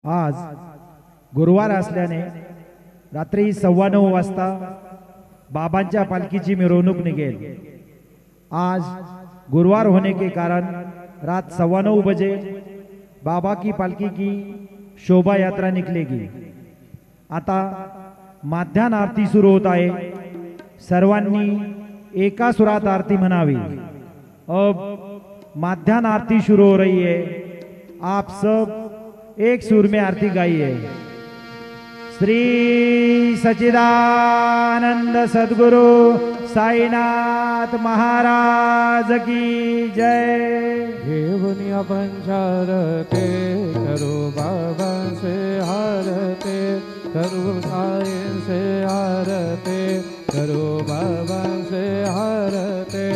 आज गुरुवार असल्याने रात्री 9:15 वाजता बाबांच्या पालखीची मिरवणूक निघेल। आज गुरुवार होने के कारण रात 9:15 बजे बाबा की पालकी की शोभा यात्रा निकलेगी। आता माध्यान्ह आरती सुरू होत आहे। सर्वांनी एका सुरात आरती म्हणावी। अब माध्यान्ह आरती शुरू हो रही है। आप सब एक सुर में आरती गाइए। श्री सच्चिदानंद सद्गुरु साईनाथ महाराज की जय। देवनिया पंचारते करो बाबा से हारते, करो साई से हारते, करो बाबा से हारते।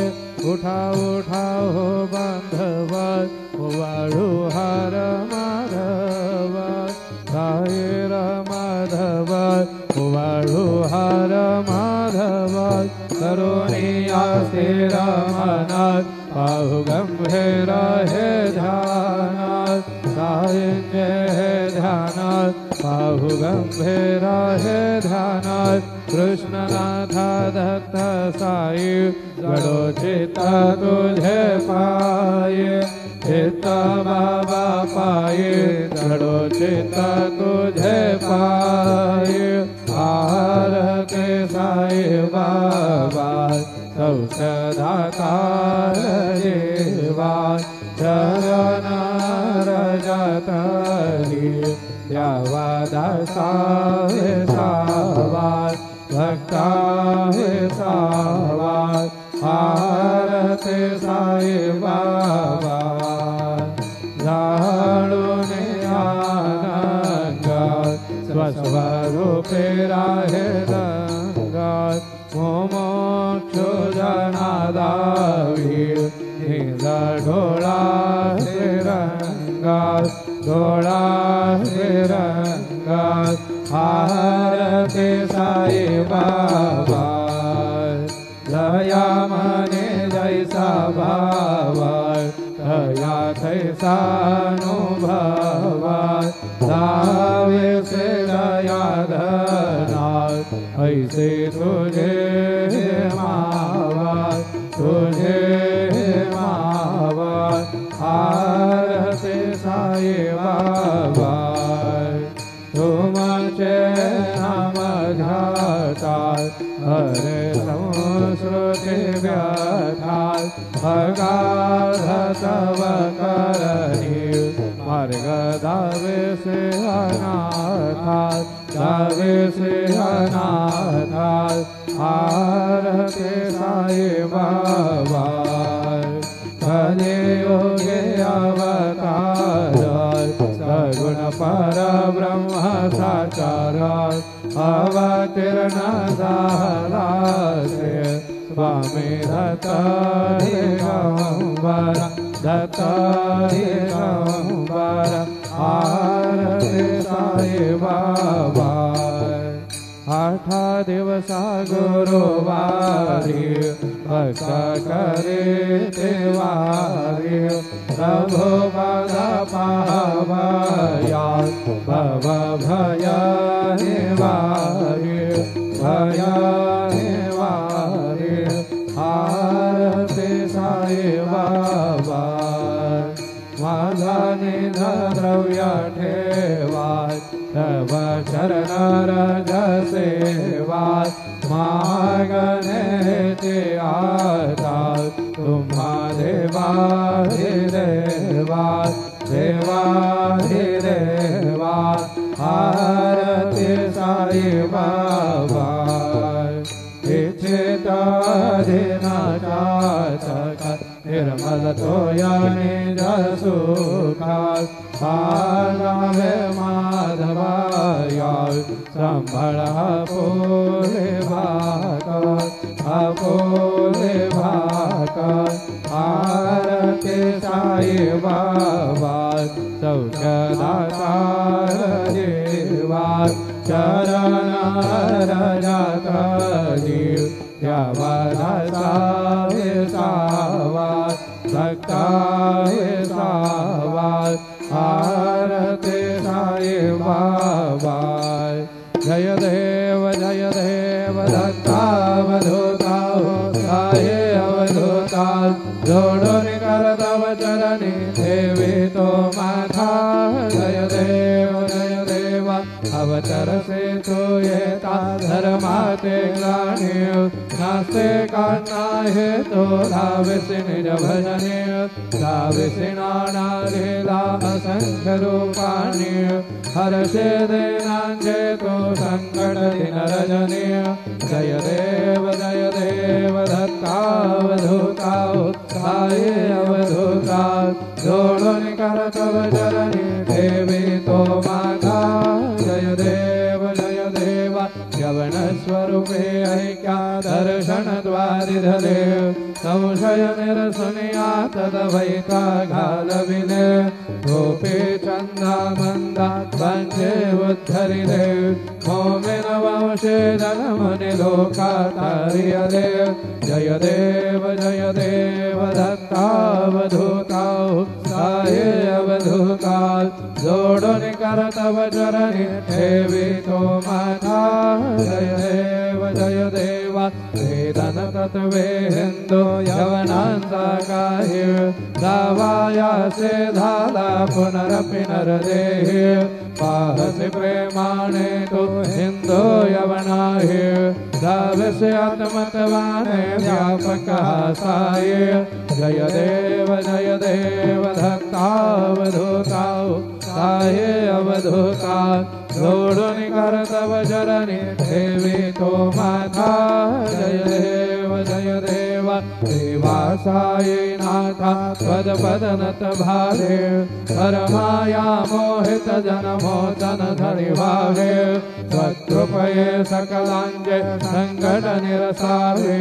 उठा उठा हो बांधवा वाळू हार माधवा, साईर माधवा वाळू हार माधवा। करुणिया स्थिर मनात पाहु गंभीर हे ध्यानात, साईंचे हे ध्यानात पाहु गंभीर हे ध्यानात। कृष्णनाथा दत्त साई गडो चित्त तुझे पाये, चित्त बाबा पाये गडो चित्त तुझे पाये। आरती साई बाबा सौषधाकार देवा, चरण रजतरी द्यावा दासावे सावार, भक्ता सावार। आरती साई बाबा जाणून आनंदात, स्वस्वरूपे राहे रंगात। मोमोक्षो जनादावी निज ढोळा श्रीरंगात, ढोळा श्रीरंगात। आरती साई बाबा लया मने जैसा बाबा, तया तैसा अनुभवा। दावे से दया धनात, ऐसे तुझे मावा, तुझे मावा। आरती साई बाबा तुमचे नाम ध्यातात, हरे संस्कृती व्यथात। अगाध तव करणी मार्ग दावे से अनाथात, दावे से अनाथात। आरती साई बाबा कलियुगे अवतार, सगुण परब्रह्म साकार। अवतीर्ण झाला से स्वामी दत्त दिगंबर, दत्त दिगंबर। आरती साई बाबा आठा दिवसा गुरुवारी, भक्त करे देवारी। प्रभु पद पावया भव भय निवारी, भय निवारी। आरती साई बाबा माझा निध द्रव्य ठेवा, तव चरण रज सेवा। मागणे ते आता तुम्हा देवा देवा, देवा देवा। आरती साई बाबा इच्छित दिनाचा सखात, निर्मल तोया निज सुखात। आगावे माधवाया संभळ आपुले भाकत, आपुले भाकत। आरती साई बाबा सौख्यदातार देवा, चरण रजतरी द्यावा दासावे सावार, भक्ता सावार। आरती साई बाबाय जय देव दत्तावधूता साये अवधूता जोडून कर तव चरणी देवी तो माथा जय देव अवतर से तो येता धर्माते ग्लानिव नास्ते कान्ना हे तो धाविसि निज भजने धाविसि नानालीला असंख्य रूपाणि हर्षे देनांजे तो संकट दिन रजनी जय देव दत्तावधूता उत्साहे अवधूता जोडून कर तव चरणी देवी तो माता जय देव यवन स्वरूपे ऐक्या दर्शन द्वारिधरे संशय निरसनिया तदवैता घालविले गोपी चंदा मंदा वंशे उद्धरिले मोमिन वंशे जनमनि लोका तारियले जय देव दत्तावधूता उत्साहे अवधूता जोडून कर तव चरणी देवी तो माता जय देव वेदन तत्वे हिंदू यवनांचा काही दावाया से झाला पुनरपि नरदेहि पाहसी प्रेमाने तो हिंदू यवनाहि दावसे आत्मतवाने व्यापक साये जय देव दत्तावधूता साये अवधूता जोडून कर तव चरणी देवी तो माता जय देव देवासाये नाथा पदनत भावे परमाया मोहित जनमोचन धरि भावे त्वत्कृपये सकलांजे संकट निरसावे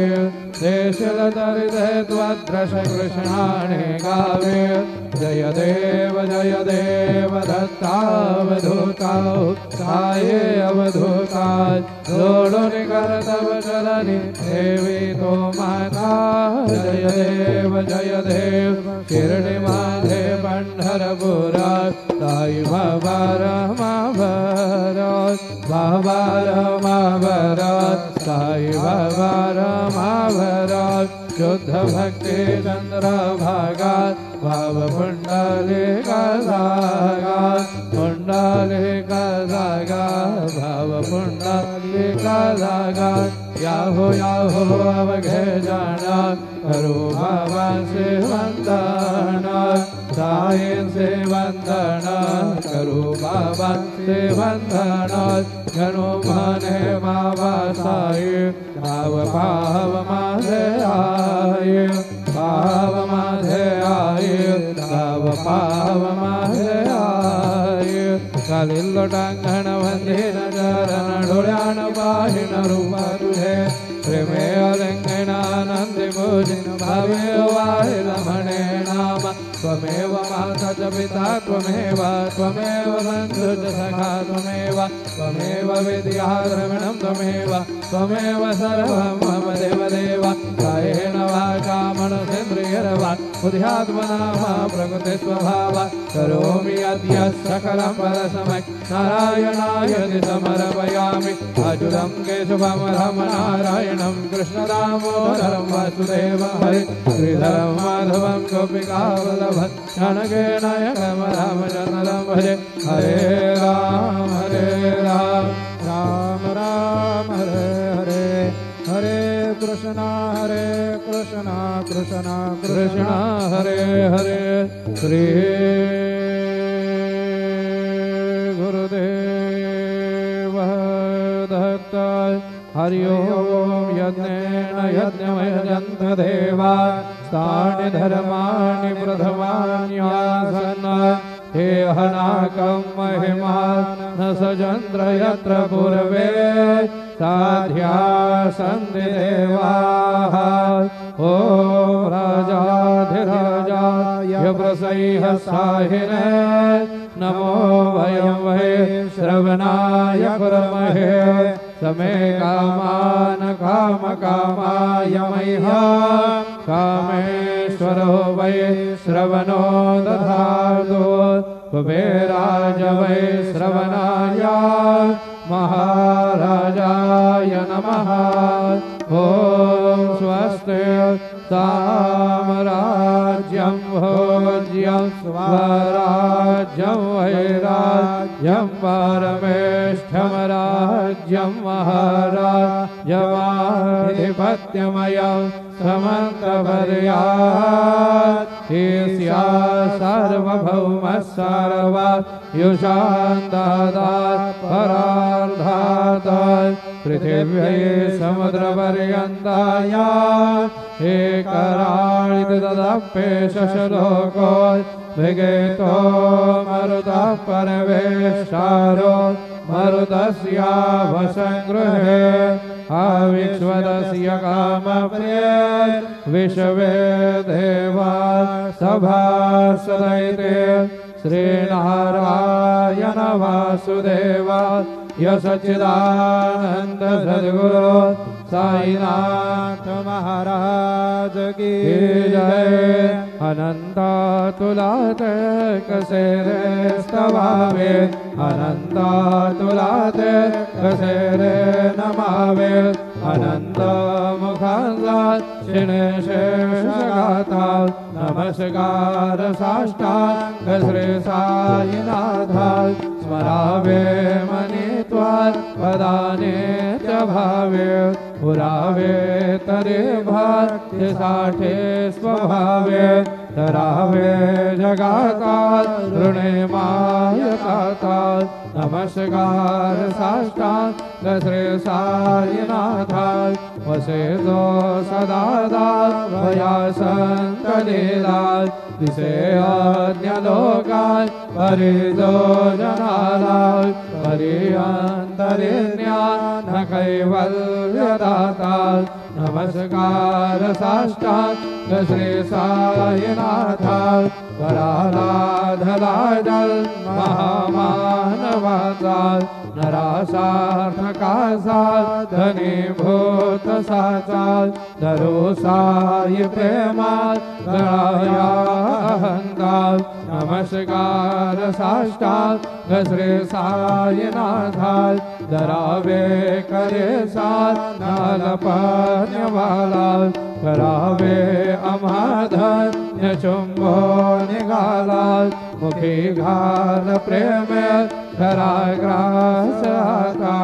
देशिल दरिद्रे त्वद्रश कृष्णाणे गावे जय देव दत्तावधूता साये अवधूता जोडून कर तव चरणी देवी तो माता जय देव शिर्डी माझे पंढरपुरा साई बाबा रमाभरात साई बाबा रमाभरात शुद्ध भक्ति चंद्र भागात भाव पुंडलिका जागा भाव पुंडलिका जागा याहो अवघे जाना करो बाबा से वंदना साई से वंदना करो बाबा से वंदना जनो माने बाबा साई भाव माझे आये भाव माझे आये कालिल टांगण वंदिन चरण डोळ्यान पाहिन रूपा तुझे प्रेमे अलंकणानंद भोजन भावे वाहिल म्हणे नाम त्वमेव माता च पिता त्वमेव बंधु च सखा त्वमेव विद्या द्रविणं त्वमेव सर्वं मम देव कायेन वाचा मनसेन्द्रियर्वा बुद्ध्यात्मना वा प्रकृति स्वभावा करोमि अद्य सकलं परस्मै नारायणाय समर्पयामि अच्युतं केशवं नारायणं कृष्णदामोदरं वासुदेवं हरे श्रीधरं माधवं गोपिकावल्लभं जनगणनायकं रामचन्द्रं भजे हरे राम राम राम हरे हरे हरे कृष्णा कृष्णा हरे हरे श्री गुरुदेव दत्त हरि ओम यज्ञेन यज्ञमयजन्त देवा तानि धर्माणि प्रथमान्यासन् हे हनाकं महिमा न सचन्द्र यत्र पूर्वे साध्या सन्ति देवाः ॐ राजाधिराजाय प्रसह्य साहिने नमो वयं वै श्रवणाय कुर्महे समे कामान कामकामाय मह्यं कामेश्वरो वै श्रवणो दधातु कुबेराज वै श्रवणाय महाराजाय नमः। ॐ स्वस्ति साम्राज्यं भोज्यं स्वराज्यं वैराज्यं परमेष्ठं राज्यं महाराजमाधिपत्यमयं समन्तपर्यात् ईश्या सार्वभौमः सर्वयुषान्दादात् परार्धात् पृथिव्यै समुद्रपर्यन्ताया एकराळित तदप्येशलोको विगेतो मरुतः परमेष्ठारो मरुतस्यावसङ्गृहे अविश्वदस्य कामप्रिय विश्वे देवा सभासदैते श्रीनारायण वासुदेवा सच्चिदानंद सद्गुरु साईनाथ महाराज की जय। अनंता तुलात कसे रे स्तवावे अनंता तुलात कसे रे नमावे अनंत मुखांचा शेषगाता नमस्कार साष्टांग श्री साईनाथा स्मरावे मनी त्वार पदाने च भावे पुरावे तरे भक्ति साठे स्वभावे तरावे जगाता ऋणे मायकाता नमस्कार साष्टांग श्री साईनाथा वसे जो सदा भया संत लीला दिसे अन्य लोकाय परिजो जनाला परिअंतरे ज्ञान कैवल्यदाता नमस्कार साष्टांग श्री साईनाथा पराराधलाजल महामानवाचा नरासार्थकाचा धनीभूत साचा धरो साई प्रेमात गळाया अहंकार नमस्कार साष्टांग श्री साईनाथा धरावे करे साथ नालपण्यवाला करावे अमाधन्य चुंबो निघाला मुखी घाल प्रेम कराग्रास आता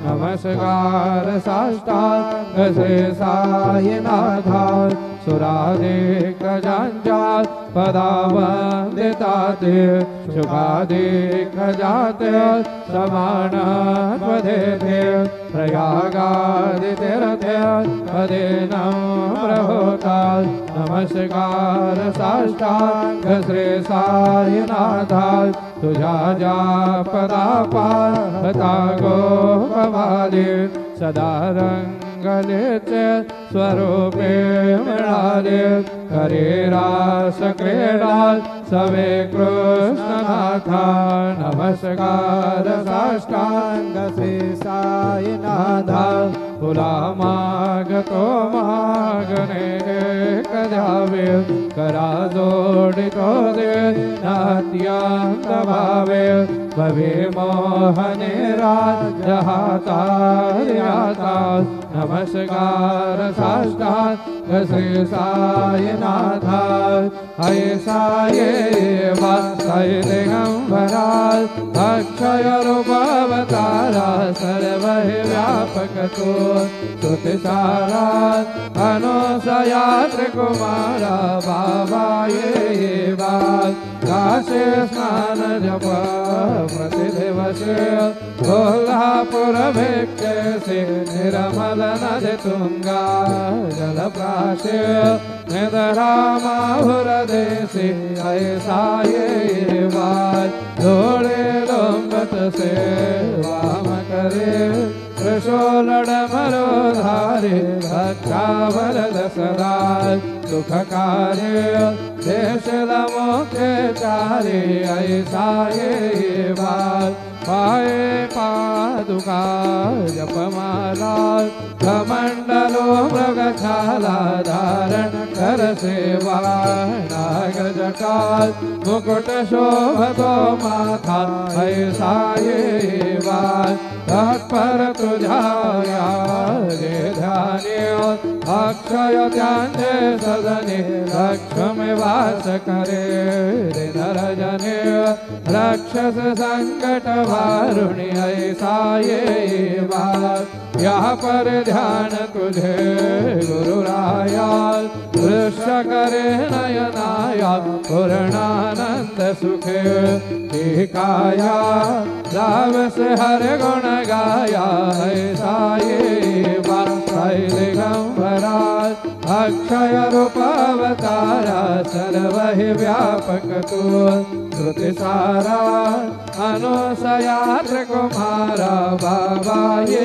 नमस्कार साष्टांग श्री साईनाथा सुराधिक जांजात पदावंदिताते शुभाधिक जाते समान पदेते प्रयागादि तीर्थे पदे नम्रहोता नमस्कार साष्टांग श्री साईनाथा तुझा जा पदापाता गोपवाले सदा रंगलेचे स्वरूपे मिळाले करे रास क्रीडा सवे कृष्णनाथा नमस्कार साष्टांग श्री साईनाथा तुला मागतो मागणे एक द्यावे करा जोडितो दे नात्यांत भावे भवे मोहने राज्य हाता नमस्कार साष्टांग श्री साईनाथा हय साये वासाय दिगंबरा अक्षय रूपावतारा सर्व व्यापक तो स्तुतिसारा अनुसया त्रिकुमारा बाबा ये बात काशे स्नान जप प्रतिदिवसे कोल्हापुर भिक्षे से निर्मल नदी तुंगा जलप्राशे निधरामाहुर देशे ऐसा ये बात जोड़े लोंबत से वाम करे त्रिशूलड़ मरो धारे रक्षा वरद सदा सुख कार्य देश लमोके चारे ऐसा ये बात पाए पादुका जपमाला कमंडलो मृगछाला धारण कर सेवा नागजटा मुकुट शोभतो माथा ऐसा ये बात तत्पर तुझा गे ध्यानियो अक्षय त्यांजे सदने लक्ष्मी वास करे नरजने राक्षस संकट वारुणी ऐसा ये बात यहाँ पर ध्यान तुझे गुरुराया दृश्य करे नयनाया पूर्णानंद सुखे ठिकाया राव से हर गुण गाया ऐसा ये बात दिगंबरा अक्षय रूप अवतारा सर्व ही व्यापक तू श्रुति सारा अनुसयात्र कुमारा बाबा ये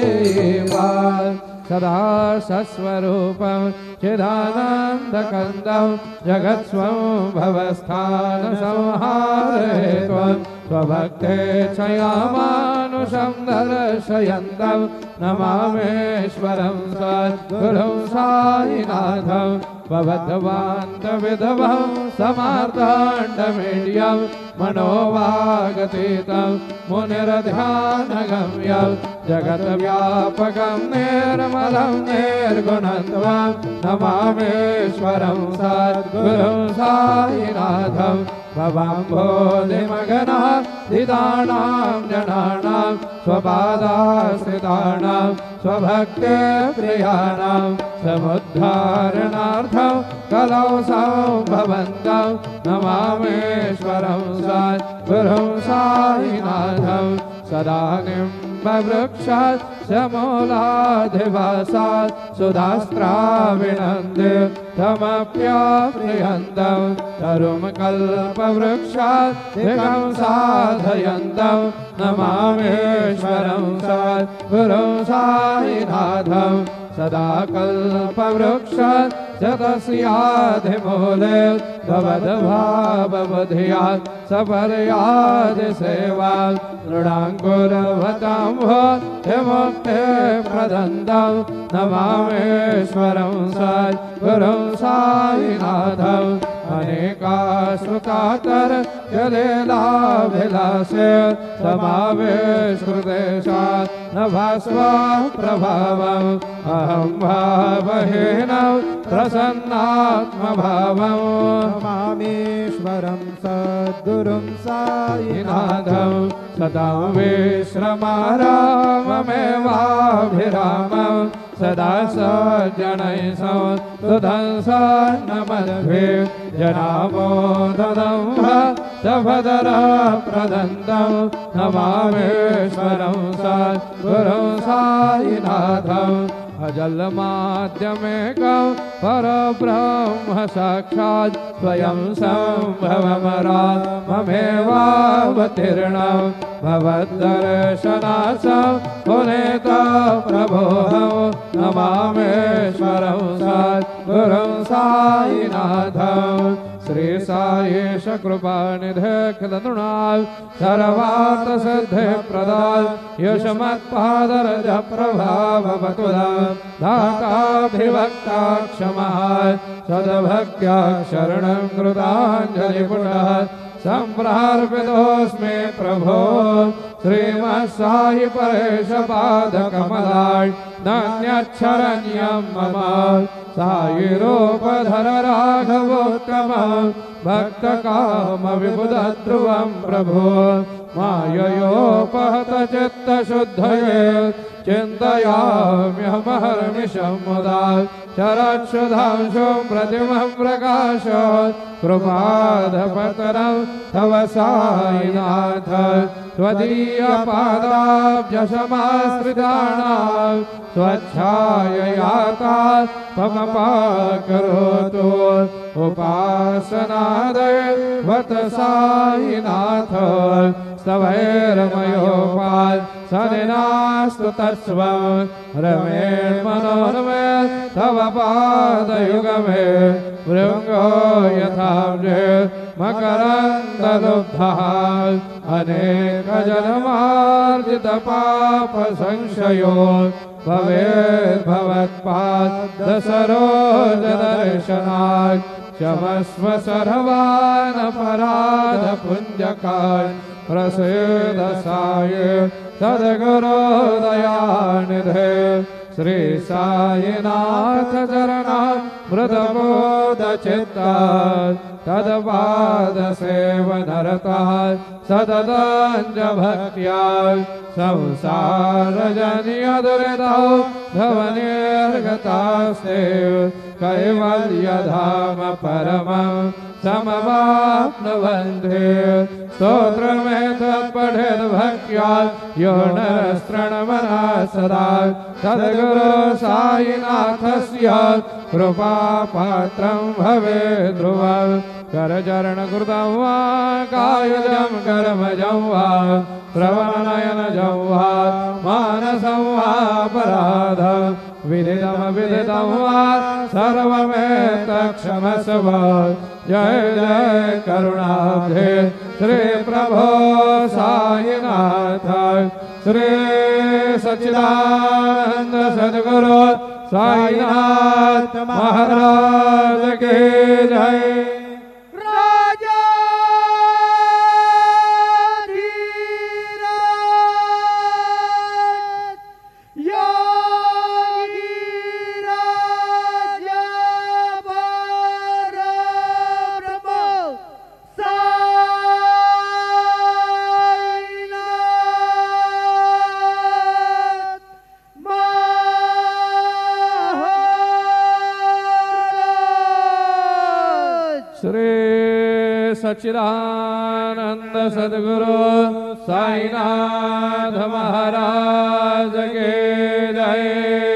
बात सदा सस्वरूपं चिदानन्दकन्दं जगत्स्वं भवस्थान संहारयेत्वं स्वभक्ते क्षयामानुषं दर्शयन्तं नमामीश्वरं सद्गुरुं साईनाथं भवद्वान्तविधवं समार्ताण्डमीड्यं मनोवागतीतं मुनिरध्यानगम्यं जगद्व्यापकं निर्मलं निर्गुणत्वं नमामीश्वरं सद्गुरुं साईनाथं भवाम्भोधिमगनः दिदानां जनानां स्वपादाश्रितानां स्वभक्ते प्रियाणां समुद्धारणार्थं कलौ सम्भवन्तं नमामीश्वरं सद्गुरुं साईनाथं सदा निम्बवृक्षात् समूलाधिवासात् सुधास्त्राविणन्ते तमप्याप्रियन्तं तरुमकल्पवृक्षात् दिगं साधयन्तं नमामीश्वरं सद्गुरुं साईनाथं सदा कल्पवृक्षात् तस्याधिमूले भवद्भावबुद्ध्यात् सपर्यादिसेवात् नृणाङ्कुरवताम्भो विमुक्ते प्रदन्तं नमामीश्वरं सद्गुरुं साईनाथं अनेकाश्रुतातर जलेलाभिलाषे समावेशकृतेशात् न भास्वा प्रभावम् अहं भावहीनं प्रसन्नात्मभावं नमामीश्वरं सद्गुरुं साईनाथं सदां विश्रमाराममेवाभिरामं सदा सज्जनैः संस्तुतं सन्नमद्भिः जनामोदनं भक्तभदरप्रदन्तं नमामीश्वरं सद्गुरुं साईनाथं अजलमाद्यमेकं परब्रह्म साक्षात् स्वयं सम्भवमराममेवावतीर्णं भवद्दर्शनासं पुनेता प्रभोहं नमामीश्वरं सद्गुरुं साईनाथं श्री साईश कृपानिधे कृतनृणात् सर्वार्थसिद्धे प्रदात् यशमत्पादरज प्रभाववतुलं धाताभिभक्ता क्षमात् सद्भक्त्या शरणं कृताञ्जलिपुटः सम्प्रार्पितोऽस्मि प्रभो श्रीमत्साई परेश पादकमलात् नान्यच्छरण्यं मम साई रूपधर राघवोत्तमं भक्तकामविबुधध्रुवं प्रभो माययोपहत चित्तशुद्धये चिन्तयाम्यहमहर्निशं मुदा शरत्सुधांशुं प्रतिमं प्रकाशात् कृपादपतरं तव साईनाथ त्वदीयपादाब्जसमाश्रितानां स्वच्छाययातात् त्वमपाकरोतु उपासनादय वत साईनाथ स्तवैर्मयोपात् सनिनास्तु तत्स्वं रमेर्मनोरमे तव पादयुगमे भृङ्गो यथाब्जे मकरन्दलुब्धः अनेकजन्मार्जितपापसंशयो भवेत् भवत्पाद सरोज दर्शनात् क्षमस्व सर्वान् अपराध पुञ्जकान् प्रसीद साये सद्गुरो दयानिधे श्री साईनाथ चरणा मृतबोध चित्ता तदपाद सेवनरता सततञ्च भक्त्या संसार जनिय दुरितौ भवनिर्गतास्ते कैवल्य धाम परमं समवाप्नुवन्ति स्तोत्रमेतत् पठेत् भक्त्या यो नरस्तृणमनः सदा सद्गुरो साईनाथस्य कृपापात्रं भवेत् ध्रुवं करचरणकृतं वा कायजं कर्मजं वा श्रवणनयनजं वा मानसं वा अपराधं विदितं वा सर्वमेतत्क्षमस्व जय जय करुणाब्धे श्री प्रभो साईनाथ श्री सच्चिदानंद सद्गुरु साईनाथ महाराज के जय। सच्चिदानंद सद्गुरु साईनाथ महाराज के जय।